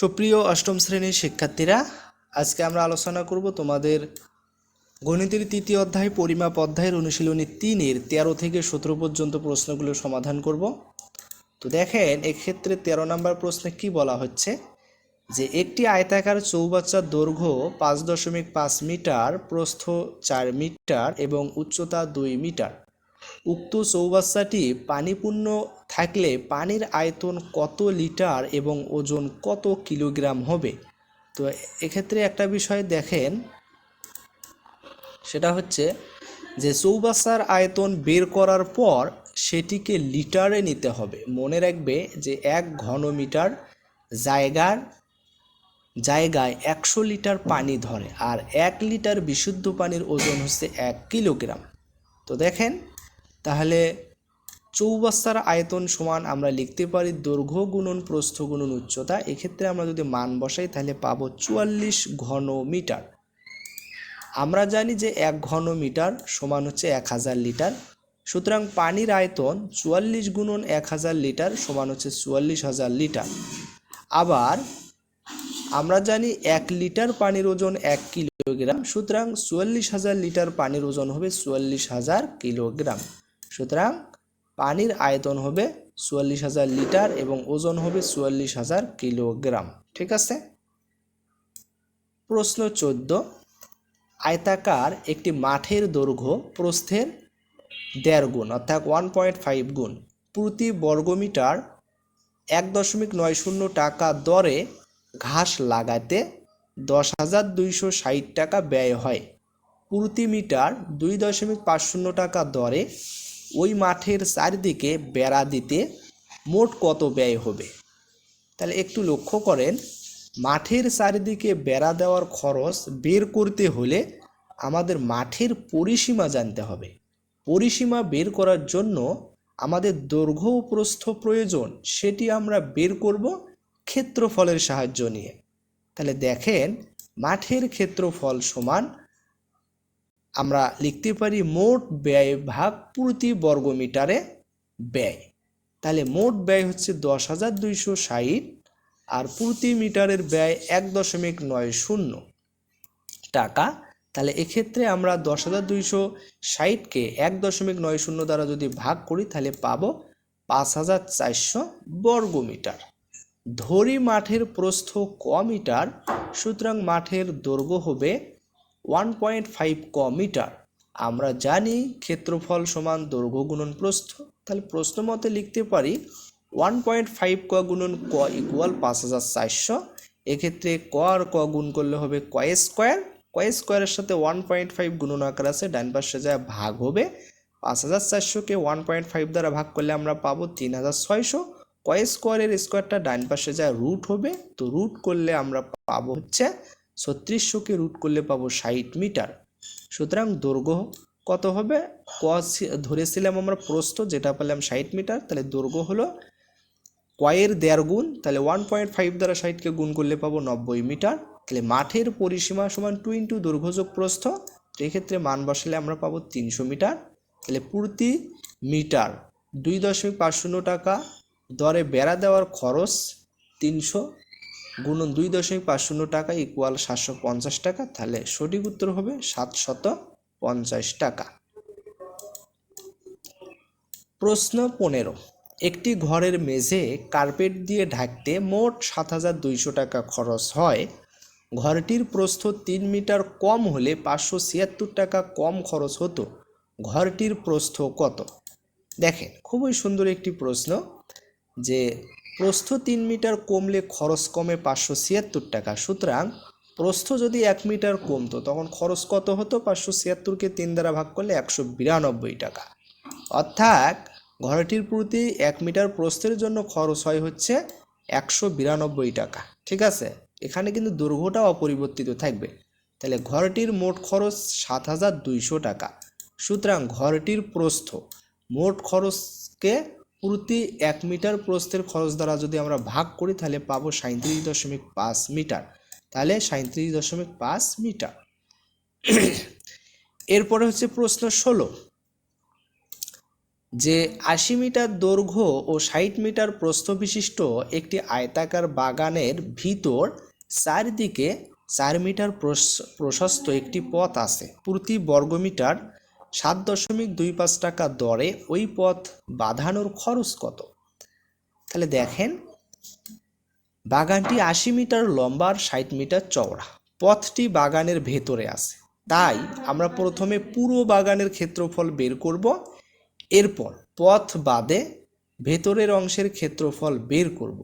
সুপ্রিয় অষ্টম শ্রেণীর শিক্ষার্থীরা, আজকে আমরা আলোচনা করব তোমাদের গণিতের তৃতীয় অধ্যায় পরিমাপ অধ্যায়ের অনুশীলনী 3-এর 13 থেকে 17 পর্যন্ত প্রশ্নগুলো সমাধান করব। তো দেখেন, এক্ষেত্রে 13 নম্বর প্রশ্নে কি বলা হচ্ছে যে একটি আয়তাকার চৌবাচ্চার দৈর্ঘ্য 5.5 মিটার, প্রস্থ 4 মিটার এবং উচ্চতা 2 মিটার। উক্ত চৌবাচ্চাটি পানিপূর্ণ থাকলে পানির আয়তন কত লিটার এবং ওজন কত কিলোগ্রাম হবে? তো এক্ষেত্রে একটা বিষয় দেখেন, সেটা হচ্ছে যে চৌবাচ্চার আয়তন বের করার পর সেটিকে লিটারে নিতে হবে। মনে রাখবে যে 1 ঘনমিটার জায়গায় 100 লিটার পানি ধরে, আর 1 লিটার বিশুদ্ধ পানির ওজন হচ্ছে 1 কিলোগ্রাম। তো দেখেন, তাহলে চৌবাচ্চার আয়তন সমান আমরা লিখতে পারি দৈর্ঘ্য গুণন প্রস্থ গুণন উচ্চতা। এক্ষেত্রে আমরা যদি মান বসাই তাহলে পাবো 44 ঘন মিটার। আমরা জানি যে 1 ঘন মিটার সমান হচ্ছে 1000 লিটার। সুতরাং পানির আয়তন 44 গুণন 1000 লিটার সমান হচ্ছে 44,000 লিটার। আবার আমরা জানি 1 লিটার পানির ওজন 1 কিলোগ্রাম, সুতরাং 44,000 লিটার পানির ওজন হবে 44,000 কিলোগ্রাম। সুতরাং পানির আয়তন হবে 44,000 লিটার এবং ওজন হবে 44,000 কিলোগ্রাম। ঠিক আছে। প্রশ্ন 14, আয়তাকার একটি মাঠের দৈর্ঘ্য প্রস্থের 1.5 গুণ অর্থাৎ 1.5 গুণ প্রতি বর্গমিটার 1.90 টাকা দরে ঘাস লাগাতে 10,260 টাকা ব্যয় হয়। প্রতি মিটার 2.50 টাকা দরে ওই মাঠের চারিদিকে বেড়া দিতে মোট কত ব্যয় হবে? তাহলে একটু লক্ষ্য করেন, মাঠের চারিদিকে বেড়া দেওয়ার খরচ বের করতে হলে আমাদের মাঠের পরিসীমা জানতে হবে। পরিসীমা বের করার জন্য আমাদের দৈর্ঘ্য ও প্রস্থ প্রয়োজন, সেটি আমরা বের করব ক্ষেত্রফলের সাহায্য নিয়ে। তাহলে দেখেন, মাঠের ক্ষেত্রফল সমান আমরা লিখতে পারি মোট ব্যয় ভাগ প্রতি বর্গমিটারে ব্যয়। তাহলে মোট ব্যয় হচ্ছে 10,260 আর প্রতি মিটারের ব্যয় 1.90 টাকা। তাহলে এক্ষেত্রে আমরা 10,260কে 1.90 দ্বারা যদি ভাগ করি তাহলে পাবো 5,400 বর্গমিটার। ধরি মাঠের প্রস্থ ক মিটার, সুতরাং মাঠের দৈর্ঘ্য হবে 1.5 ক মিটার। আমরা জানি ক্ষেত্রফল সমান দৈর্ঘ্য গুণন প্রস্থ, তাহলে প্রশ্ন মতে লিখতে পারি 1.5 ক গুণন ক ইকুয়াল 5,400। এক্ষেত্রে ক আর ক গুণ করলে হবে ক স্কোয়ার। ক স্কোয়ারের সাথে 1.5 গুণন আকার আছে, ডান পাশে যা ভাগ হবে 5,400কে 1.5 দ্বারা ভাগ করলে আমরা পাবো 3,600। ক স্কোয়ারের স্কোয়ারটা ডান পাশে যা রুট হবে, তো রুট করলে আমরা পাবো হচ্ছে 3600কে রুট করলে পাবো 60 মিটার। সুতরাং দৈর্ঘ্য কত হবে? ক ধরেছিলাম আমরা প্রস্থ, যেটা পেলাম 60 মিটার, তাহলে দৈর্ঘ্য হলো কয়ের 1.5 গুণ, তাহলে 1.5 দ্বারা 60কে গুণ করলে পাবো 90 মিটার। তাহলে মাঠের পরিসীমা সমান 2 ইন্টু দৈর্ঘ্য যোগ প্রস্থ। তো এক্ষেত্রে মান বসালে আমরা পাবো 300 মিটার। তাহলে প্রতি মিটার 2.50 টাকা দরে বেড়া দেওয়ার খরচ 300 গুণন 2.50 টাকা ইকুয়াল 750 টাকা। তাহলে সঠিক উত্তর হবে 750 টাকা। প্রশ্ন 15, একটি ঘরের মেঝে কার্পেট দিয়ে ঢাকতে মোট 7,200 টাকা খরচ হয়। ঘরটির প্রস্থ 3 মিটার কম হলে 576 টাকা কম খরচ হতো। ঘরটির প্রস্থ কত? দেখেন, খুবই সুন্দর একটি প্রশ্ন, যে প্রস্থ 3 মিটার কমলে খরচ কমে 576 টাকা। সুতরাং প্রস্থ যদি 1 মিটার কমতো তখন খরচ কত হতো? 576কে 3 দ্বারা ভাগ করলে 192 টাকা। অর্থাৎ ঘরটির প্রতি 1 মিটার প্রস্থের জন্য খরচ হয় হচ্ছে 192 টাকা। ঠিক আছে, এখানে কিন্তু দৈর্ঘ্যটা অপরিবর্তিত থাকবে। তাহলে ঘরটির মোট খরচ 7,200 টাকা। সুতরাং ঘরটির প্রস্থ মোট খরচকে প্রতি 1 মিটার প্রস্থের খরচ দ্বারা যদি আমরা ভাগ করি তাহলে পাবো 37.5 মিটার। তাহলে 37.5 মিটার। এরপরে হচ্ছে প্রশ্ন 16, যে 80 মিটার দৈর্ঘ্য ও 60 মিটার প্রস্থ বিশিষ্ট একটি আয়তাকার বাগানের ভিতর চারদিকে 4 মিটার প্রশস্ত একটি পথ আছে। প্রতি বর্গমিটার 7.25 টাকা দরে ওই পথ বাঁধানোর খরচ কত? তাহলে দেখেন, বাগানটি 80 মিটার লম্বা আর 60 মিটার চওড়া। পথটি বাগানের ভেতরে আছে, তাই আমরা প্রথমে পুরো বাগানের ক্ষেত্রফল বের করব, এরপর পথ বাদে ভেতরের অংশের ক্ষেত্রফল বের করব।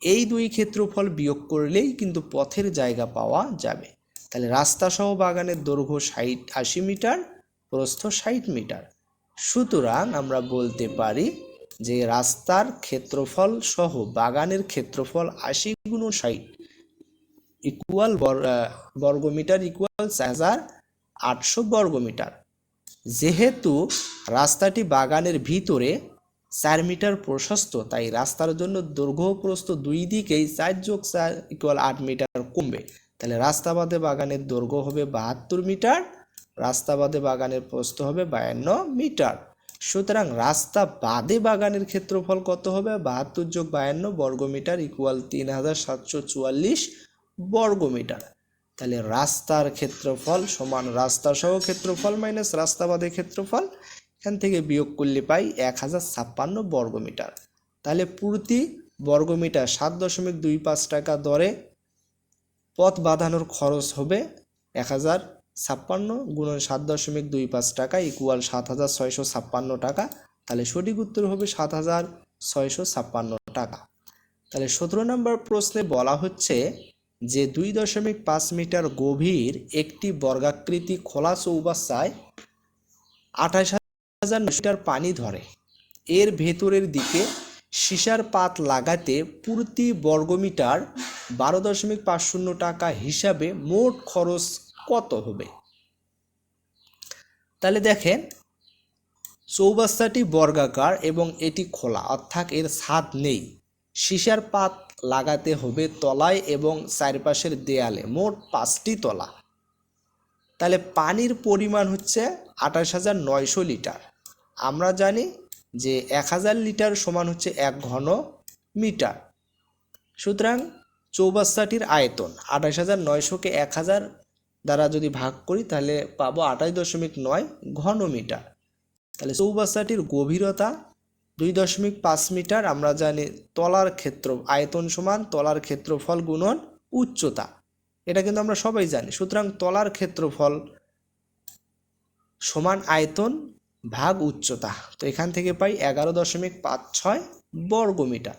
এই দুই ক্ষেত্রফল বিয়োগ করলেই কিন্তু পথের জায়গা পাওয়া যাবে। তাহলে রাস্তা সহ বাগানের দৈর্ঘ্য 80 মিটার, প্রস্থ 60 মিটার। সুতরাং আমরা বলতে পারি যে রাস্তার ক্ষেত্রফল সহ বাগানের ক্ষেত্রফল 80 × 60 ইকুয়াল বর্গমিটার ইকুয়াল 4800 বর্গমিটার। যেহেতু রাস্তাটি বাগানের ভিতরে 4 মিটার প্রশস্ত, তাই রাস্তার জন্য দৈর্ঘ্য প্রস্থ দুই দিকেই 4 + 4 = 8 মিটার কমবে। তাহলে রাস্তা বাদে বাগানের দৈর্ঘ্য হবে 72 মিটার, রাস্তা বাদে বাগানের প্রস্থ হবে 52 মিটার। সুতরাং রাস্তা বাদে বাগানের ক্ষেত্রফল কত হবে? 72 + 52 বর্গমিটার ইকুয়াল 3744 বর্গমিটার। তাহলে রাস্তার ক্ষেত্রফল সমান রাস্তা সহ ক্ষেত্রফল মাইনাস রাস্তা বাদে ক্ষেত্রফল, এখান থেকে বিয়োগ করলে পাই 1056 বর্গমিটার। তাহলে প্রতি বর্গমিটার 7.25 টাকা দরে পথ বাঁধানোর খরচ হবে 1056 × 7.25 টাকা ইকুয়াল 7656 টাকা। তাহলে সঠিক উত্তর হবে 7656 টাকা। তাহলে 17 নম্বর প্রশ্নে বলা হচ্ছে যে 2.5 মিটার গভীর একটি বর্গাকৃতি খোলা চৌবাচ্চায় 28,000 লিটার পানি ধরে। এর ভেতরের দিকে সীসার পাত লাগাতে প্রতি বর্গমিটার 12.50 টাকা হিসাবে মোট খরচ কত হবে? তাহলে দেখেন, চৌবাচ্চাটি বর্গাকার এবং এটি খোলা, অর্থাৎ এর ছাদ নেই। সীসার পাত লাগাতে হবে তলায় এবং চারপাশের দেয়ালে, মোট 5টি তলা। তাহলে পানির পরিমাণ হচ্ছে 28,900 লিটার। আমরা জানি যে 1000 লিটার সমান হচ্ছে 1 ঘন মিটার। সুতরাং চৌবাচ্চাটির আয়তন 28,900-কে 1000 দ্বারা যদি ভাগ করি তাহলে পাবো 28.9 ঘন মিটার। তাহলে চৌবাচ্চাটির গভীরতা 2.5 মিটার। আমরা জানি তলার ক্ষেত্র আয়তন সমান তলার ক্ষেত্রফল গুণন উচ্চতা, এটা কিন্তু আমরা সবাই জানি। সুতরাং তলার ক্ষেত্রফল সমান আয়তন ভাগ উচ্চতা, তো এখান থেকে পাই 11.56 বর্গমিটার।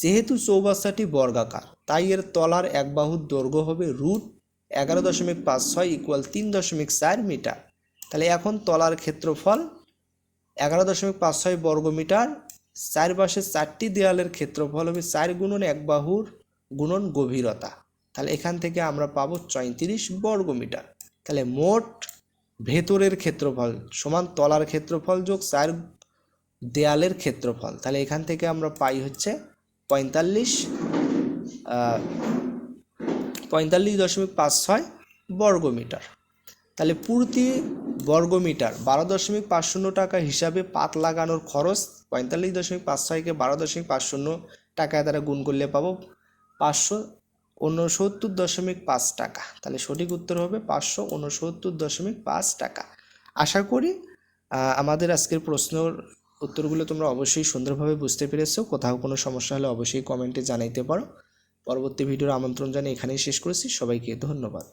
যেহেতু চৌবাচ্চাটি বর্গাকার, তাই এর তলার এক বাহুর দৈর্ঘ্য হবে √11.56 ইকুয়াল 3.4 মিটার। তাহলে এখন তলার ক্ষেত্রফল 11.56 বর্গমিটার, চারপাশে 4টি দেয়ালের ক্ষেত্রফল হবে 4 × 1 বাহুর গুণন গভীরতা। তাহলে এখান থেকে আমরা পাবো 34 বর্গমিটার। তাহলে মোট ভেতরের ক্ষেত্রফল সমান তলার ক্ষেত্রফল যোগ 4 দেয়ালের ক্ষেত্রফল। তাহলে এখান থেকে আমরা পাই হচ্ছে 45.56 বর্গমিটার। তাহলে প্রতি বর্গমিটার 12.50 টাকা হিসাবে পাত লাগানোর খরচ 45.56-কে 12.50 টাকায় দ্বারা গুণ করলে পাবো 569.5 টাকা। তাহলে সঠিক উত্তর হবে 569.5 টাকা। আশা করি আমাদের আজকের প্রশ্নের উত্তরগুলো তোমরা অবশ্যই সুন্দরভাবে বুঝতে পেরেছো। কোথাও কোনো সমস্যা হলে অবশ্যই কমেন্টে জানাইতে পারো। পরবর্তী ভিডিওর আমন্ত্রণ জানিয়ে এখানেই শেষ করেছি। সবাইকে ধন্যবাদ।